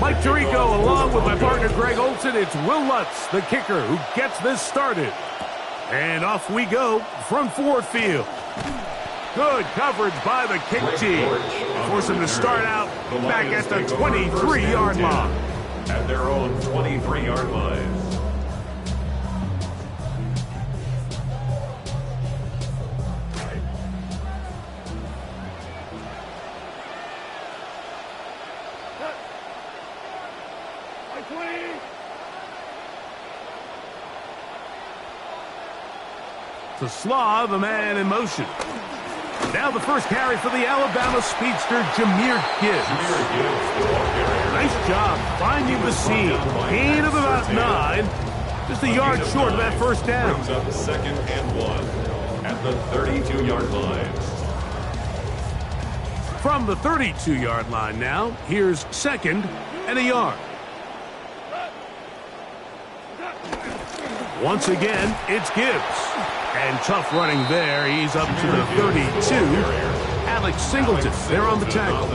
Mike Tirico along with my partner Greg Olson. It's Will Lutz, the kicker, who gets this started. And off we go from Ford Field. Good coverage by the kick team. Force them to start out back at the 23-yard line. At their own 23-yard line. To Slaw, the man in motion. Now the first carry for the Alabama speedster, Jahmyr Gibbs. Nice job finding the seam. Gain of about 9. Just a yard short of that first down. Brings up 2nd and 1 at the 32-yard line. From the 32-yard line now, here's 2nd and a yard. Once again, it's Gibbs. And tough running there. He's up to the 32. Alex Singleton there on the tackle.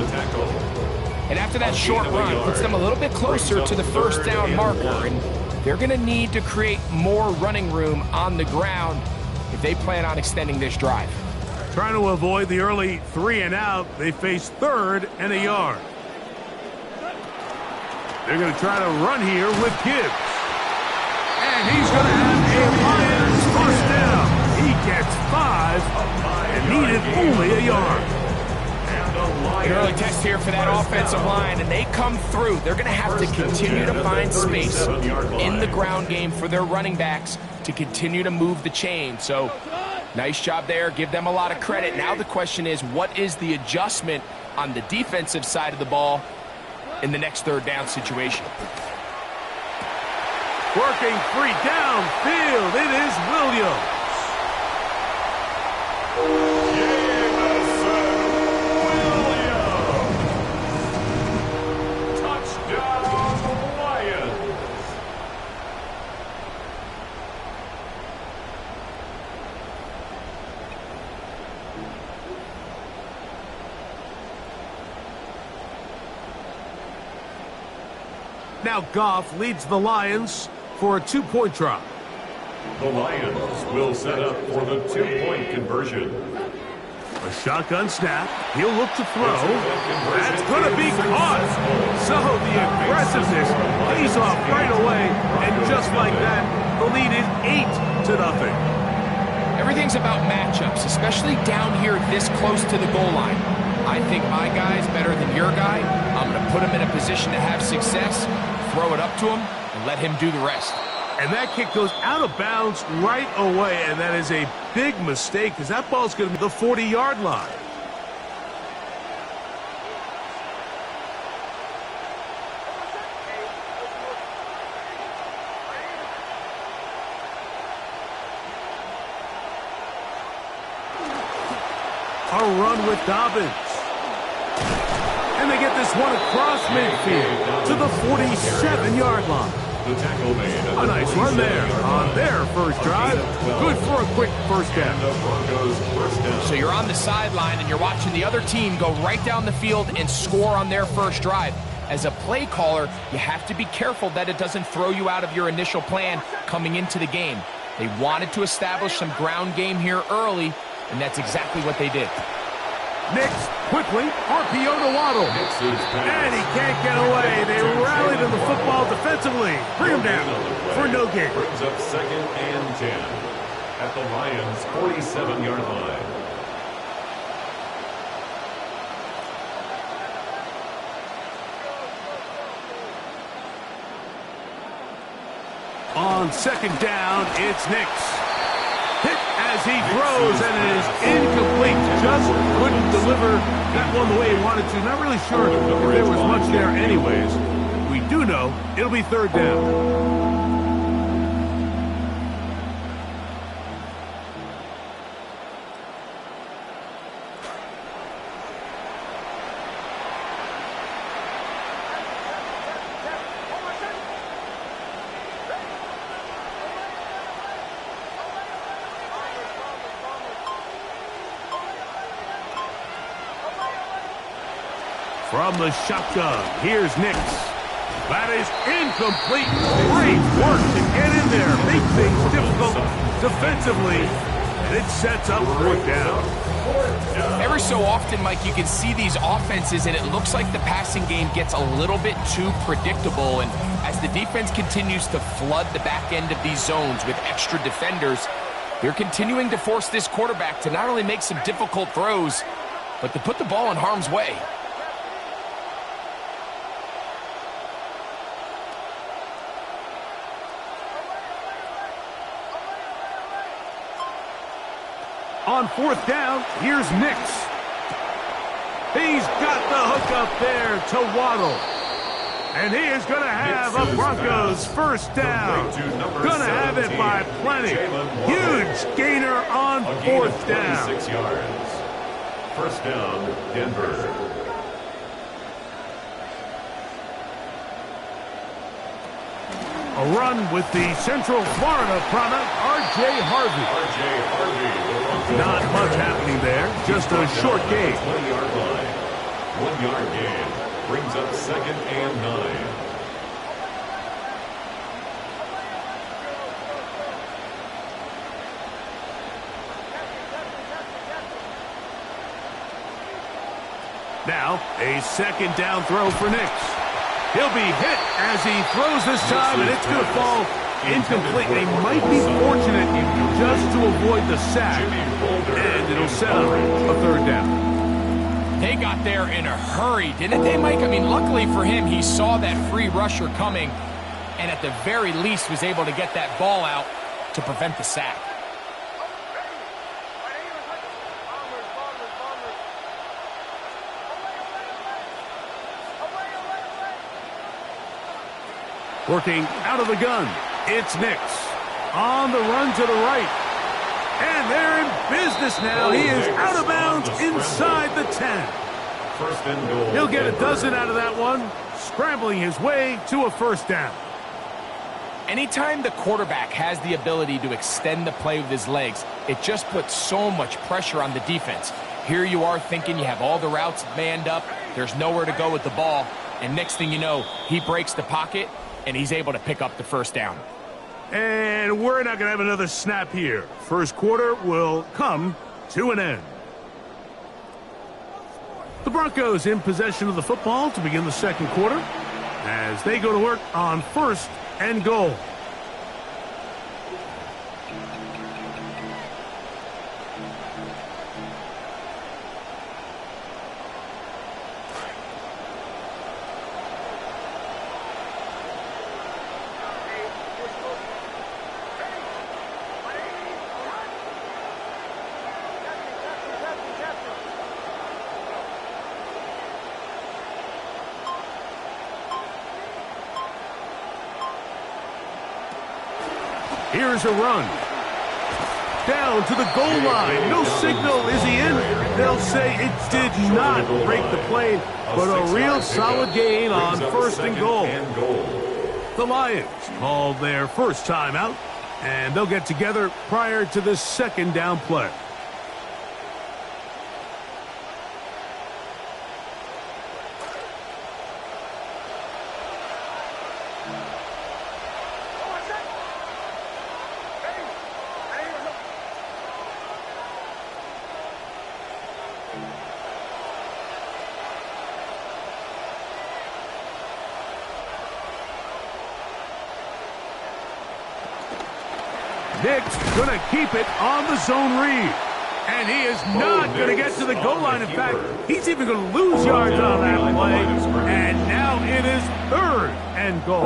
And after that short run, puts them a little bit closer to the first down marker. And they're going to need to create more running room on the ground if they plan on extending this drive. Trying to avoid the early 3 and out. They face 3rd and a yard. They're going to try to run here with Gibbs. And he's going to have a Lions first down. He gets 5 and needed only a yard. An early test here for that offensive line, and they come through. They're going to have to continue to find space in the ground game for their running backs to continue to move the chain. So, nice job there. Give them a lot of credit. Now the question is, what is the adjustment on the defensive side of the ball in the next 3rd down situation? Working free downfield, it is Williams. Jameson Williams. Touchdown, Lions. Now Goff leads the Lions for a 2-point try. The Lions will set up for the 2-point conversion. A shotgun snap. He'll look to throw. That's going to be caught. So the aggressiveness pays off right away. And just like that, the lead is 8-0. Everything's about matchups, especially down here this close to the goal line. I think my guy's better than your guy. I'm going to put him in a position to have success, throw it up to him, and let him do the rest. And that kick goes out of bounds right away, and that is a big mistake because that ball's going to be the 40-yard line. A run with Dobbins. And they get this one across midfield to the 47-yard line. The tackle made. A nice run there on their first drive. Good for a quick first down. The Broncos first down. So you're on the sideline and you're watching the other team go right down the field and score on their first drive. As a play caller, you have to be careful that it doesn't throw you out of your initial plan coming into the game. They wanted to establish some ground game here early, and that's exactly what they did. Nix, quickly, RPO to Waddle. And he can't get away. They rallied in the football defensively. Bring him down for no gain. Brings up 2nd and 10 at the Lions' 47-yard line. On 2nd down, it's Nix. Hit as he throws, and it is incomplete. Just couldn't deliver that one the way he wanted to. Not really sure if there was much there anyways. We do know it'll be 3rd down. From the shotgun, here's Nix. That is incomplete. Great work to get in there. Make things difficult defensively. And it sets up fourth down. Every so often, Mike, you can see these offenses, and it looks like the passing game gets a little bit too predictable. And as the defense continues to flood the back end of these zones with extra defenders, they're continuing to force this quarterback to not only make some difficult throws, but to put the ball in harm's way. On fourth down, here's Nix. He's got the hook up there to Waddle. And he is going to have a Broncos first down. Going to have it by plenty. Huge gainer on fourth down. 6 yards. First down, Denver. A run with the Central Florida product, R.J. Harvey. R.J. Harvey. Not much happening there, just a short gain. 20-yard line. 1 yard gain. Brings up 2nd and 9. Now, a second down throw for Nix. He'll be hit as he throws this time, and it's going to fall incomplete. They might be fortunate just to avoid the sack, and it'll set up a third down. They got there in a hurry, didn't they, Mike? I mean, luckily for him, he saw that free rusher coming, and at the very least was able to get that ball out to prevent the sack. Working out of the gun, it's Nix. On the run to the right. And they're in business now. He is out of bounds inside the 10. First and goal. He'll get a dozen out of that one, scrambling his way to a first down. Anytime the quarterback has the ability to extend the play with his legs, it just puts so much pressure on the defense. Here you are thinking you have all the routes manned up, there's nowhere to go with the ball, and next thing you know, he breaks the pocket, and he's able to pick up the first down. And we're not going to have another snap here. First quarter will come to an end. The Broncos in possession of the football to begin the second quarter as they go to work on first and goal. Here's a run. Down to the goal line. No signal. Is he in? They'll say it did not break the play, but a real solid gain on first and goal. The Lions called their first timeout, and they'll get together prior to the second down play. Nix going to keep it on the zone read. And he is not going to get to the goal line. In fact, he's even going to lose yards on that play. And now it is third and goal.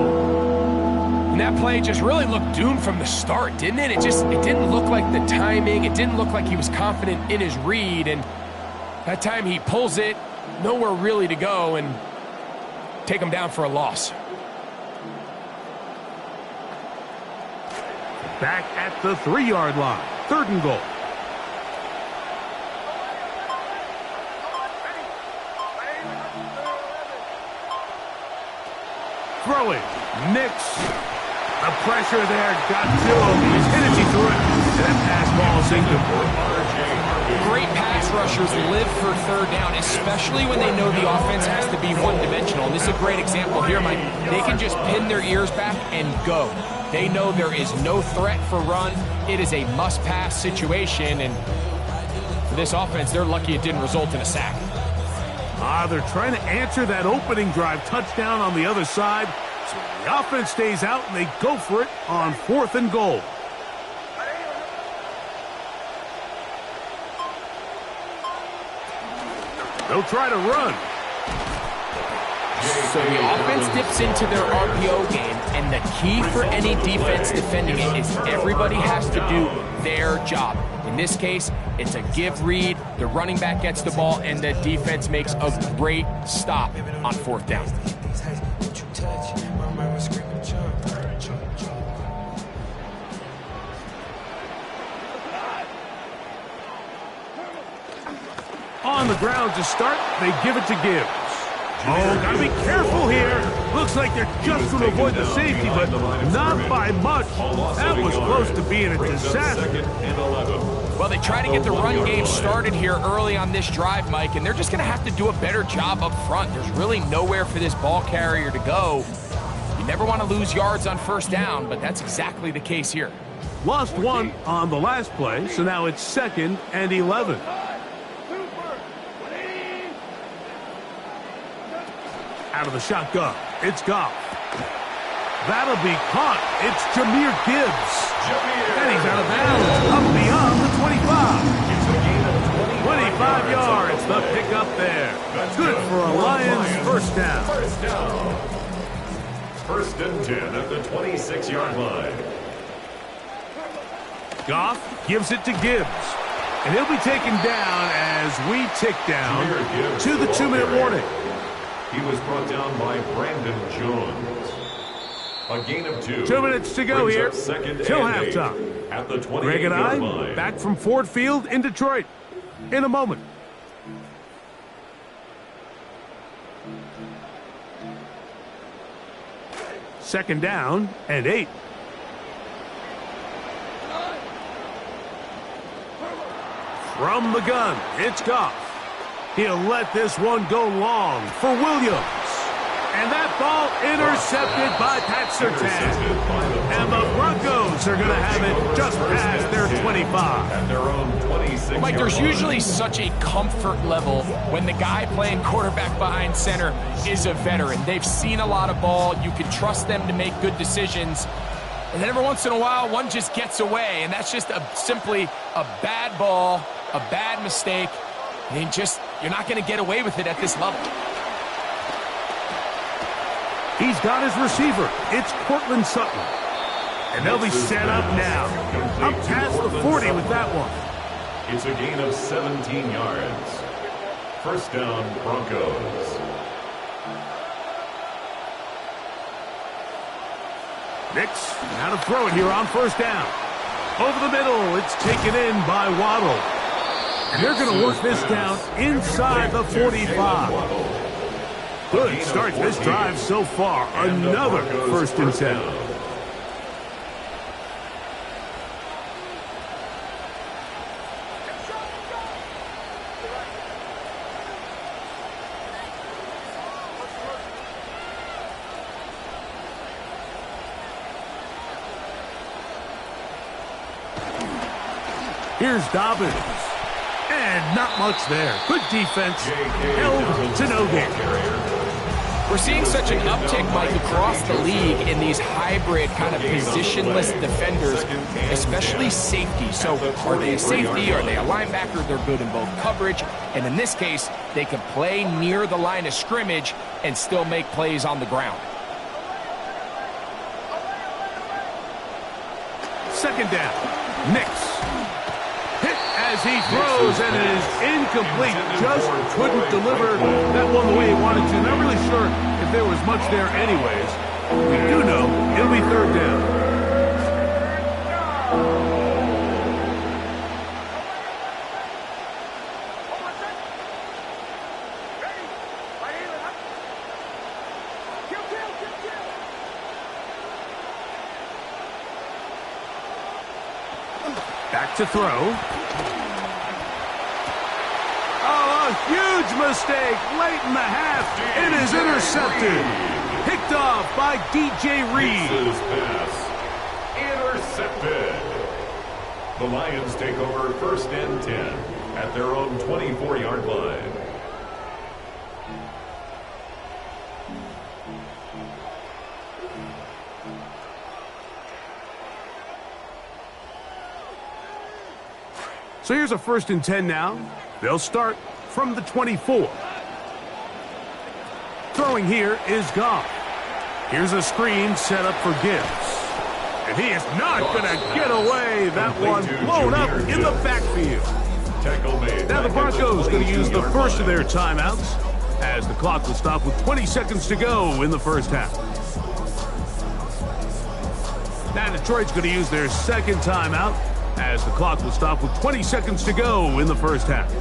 And that play just really looked doomed from the start, didn't it? It didn't look like the timing. It didn't look like he was confident in his read. And that time he pulls it, nowhere really to go, and take him down for a loss. Back at the 3-yard line. Third and goal. Throwing. Nix. The pressure there got to him. He's hit as he threw it. And that pass ball is incomplete. Great pass pass rushers live for third down, especially when they know the offense has to be one-dimensional. And this is a great example here, Mike. They can just pin their ears back and go. They know there is no threat for run. It is a must-pass situation, and for this offense, they're lucky it didn't result in a sack. They're trying to answer that opening drive touchdown on the other side. So the offense stays out, and they go for it on 4th and goal. They'll try to run. So the offense dips into their RPO game, and the key for any defense defending it is everybody has to do their job. In this case, it's a give read, the running back gets the ball, and the defense makes a great stop on 4th down. On the ground to start, they give it to Gibbs. Oh, gotta be careful here. Looks like they're just going to avoid the safety, but not by much. That was close to being a disaster. Well, they try to get the run game started here early on this drive, Mike, and they're just going to have to do a better job up front. There's really nowhere for this ball carrier to go. You never want to lose yards on 1st down, but that's exactly the case here. Lost 1 on the last play, so now it's 2nd and 11. Out of the shotgun, it's Goff. That'll be caught. It's Jahmyr Gibbs. And he's out of bounds, up beyond the 25. 25 yards, the pickup there. Good for a Lions 1st down. 1st and 10 at the 26-yard line. Goff gives it to Gibbs. And he'll be taken down as we tick down to the 2-minute warning. He was brought down by Brandon Jones. A gain of 2. 2 minutes to go here. Till halftime. At the Greg and 28-yard I line. back from Ford Field in Detroit in a moment. Second down and 8. From the gun, it's Goff. He'll let this one go long for Williams. And that ball intercepted by Pat Surtain. And the Broncos are going to have it just past their 25. At their own 26. Mike, there's usually such a comfort level when the guy playing quarterback behind center is a veteran. They've seen a lot of ball. You can trust them to make good decisions. And then every once in a while, one just gets away. And that's just simply a bad ball, a bad mistake. And you're not going to get away with it at this level. He's got his receiver. It's Cortland Sutton. And they'll be set up now. Up past the 40 with that one. It's a gain of 17 yards. 1st down, Broncos. Nix, now to throw it here on 1st down. Over the middle, it's taken in by Waddle. And they're going to work this down inside the 45. Good start to this drive so far. Another 1st and 10. Here's Dobbins. And not much there. Good defense. Held to no gain. We're seeing such an uptick, Mike, across the league in these hybrid kind of positionless defenders, especially safety. So are they a safety? Are they a linebacker? They're good in both coverage. And in this case, they can play near the line of scrimmage and still make plays on the ground. 2nd down. Nix. Hit as he throws, and it is incomplete. Just couldn't deliver that one the way he wanted to. Not really sure if there was much there anyways. We do know it'll be 3rd down. Back to throw. A huge mistake late in the half. It is intercepted. Picked off by DJ Reed. This pass intercepted. The Lions take over 1st and 10 at their own 24-yard line. So here's a 1st and 10 now. They'll start from the 24. Throwing here is Goff. Here's a screen set up for Gibbs. And he is not going to get away. That one blown up in the backfield. Now the Broncos going to use the first of their timeouts as the clock will stop with 20 seconds to go in the first half. Now Detroit's going to use their second timeout as the clock will stop with 20 seconds to go in the first half.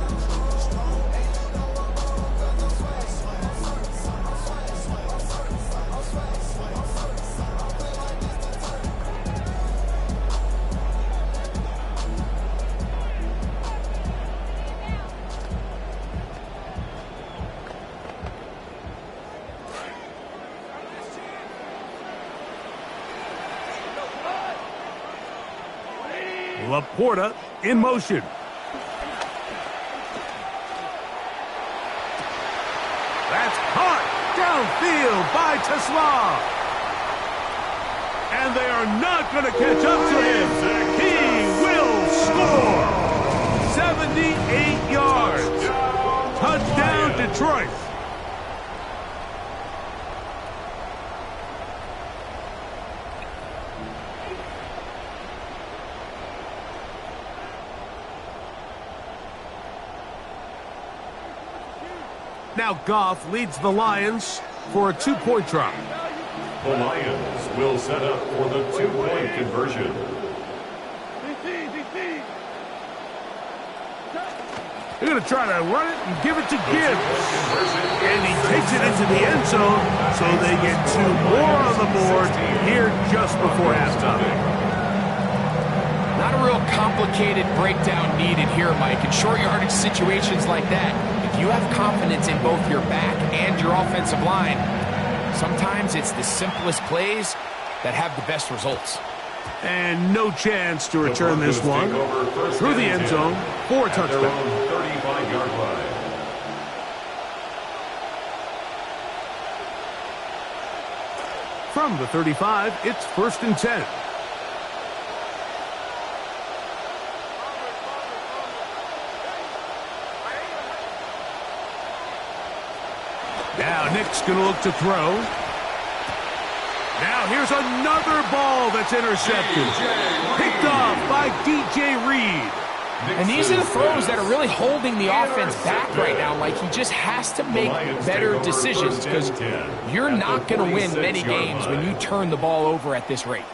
Laporta in motion. That's caught downfield by Tesla. And they are not going to catch up to him. He will score. 78 yards. Touchdown, Detroit. Now Goff leads the Lions for a 2-point try. The Lions will set up for the 2-point conversion. They're going to try to run it and give it to Gibbs. And he takes it into the end zone, so they get 2 more on the board here just before halftime. Not a real complicated breakdown needed here, Mike. In short yardage situations like that, if you have confidence in both your back and your offensive line, sometimes it's the simplest plays that have the best results. And no chance to return this one through the end zone for a touchdown. 35-yard line. From the 35, it's 1st and 10. Now Nick's going to look to throw. Now here's another ball that's intercepted. Picked off by DJ Reed. And these are the throws that are really holding the offense back right now. Like, he just has to make better decisions because you're not going to win many games when you turn the ball over at this rate.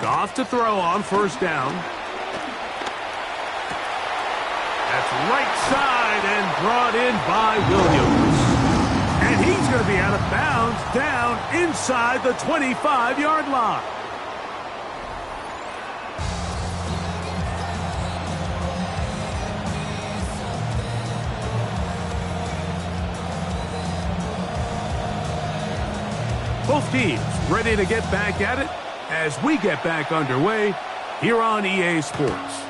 Goff to throw on 1st down. That's right side and brought in by Williams. And he's going to be out of bounds down inside the 25-yard line. Both teams ready to get back at it as we get back underway here on EA Sports.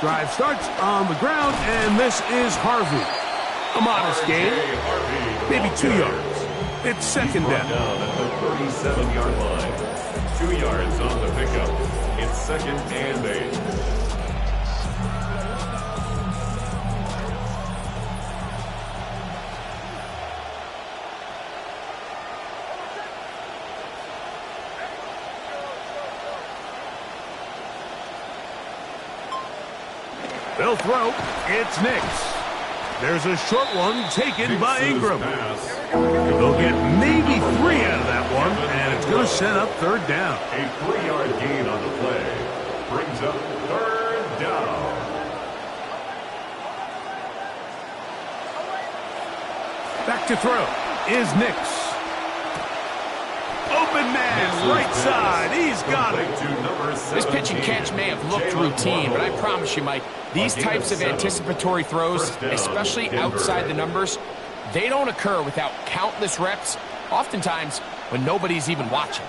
Drive starts on the ground, and this is Harvey. A modest gain, maybe 2 yards. It's 2nd down. At the 37-yard line. 2 yards on the pickup. It's 2nd and 8. They'll throw. It's Nix. There's a short one taken by Mixes Ingram. pass. They'll get maybe 3 out of that one, and it's going to set up third down. A 3-yard gain on the play brings up third down. Back to throw is Nix. Open man, right side. He's got it. This pitch and catch may have looked routine, but I promise you, Mike, these types of anticipatory throws, especially outside the numbers, they don't occur without countless reps, oftentimes when nobody's even watching.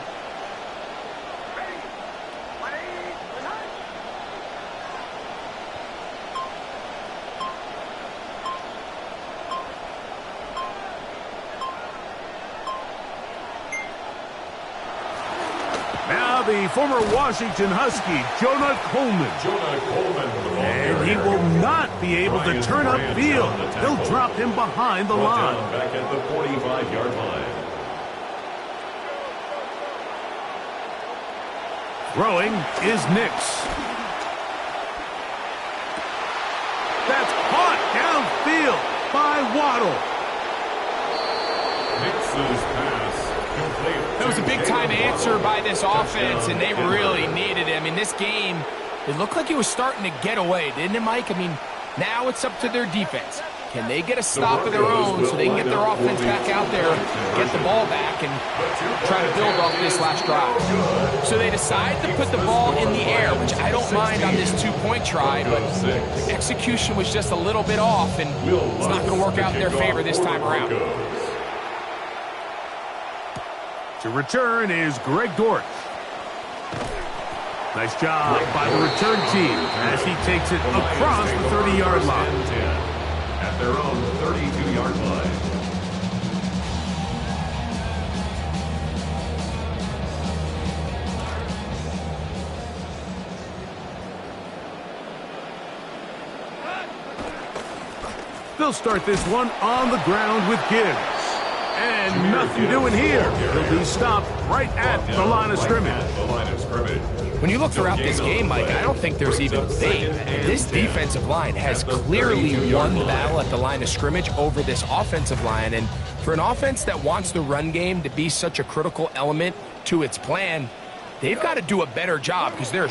Now the former Washington Husky, Jonah Coleman. And he will not be able to turn upfield. They'll drop him behind the line. Back at the 45-yard line. Throwing is Nix. That's caught downfield by Waddle. Nix's pass complete. That was a big-time answer by this offense, and they really needed him. In this game, it looked like he was starting to get away, didn't it, Mike? I mean, now it's up to their defense. Can they get a stop of their own so they can get their offense back out there, get the ball back, and try to build off this last drive? So they decide to put the ball in the air, which I don't mind on this two-point try, but the execution was just a little bit off, and it's not going to work out in their favor this time around. To return is Greg Dortch. Nice job by the return team as he takes it across the 30-yard line. At their own 32-yard line. They'll start this one on the ground with Gibbs. And nothing doing here. He'll be stopped right at the line of scrimmage. When you look throughout this game, Mike, I don't think there's even debate. This defensive line has clearly won the battle at the line of scrimmage over this offensive line. And for an offense that wants the run game to be such a critical element to its plan, they've got to do a better job because there's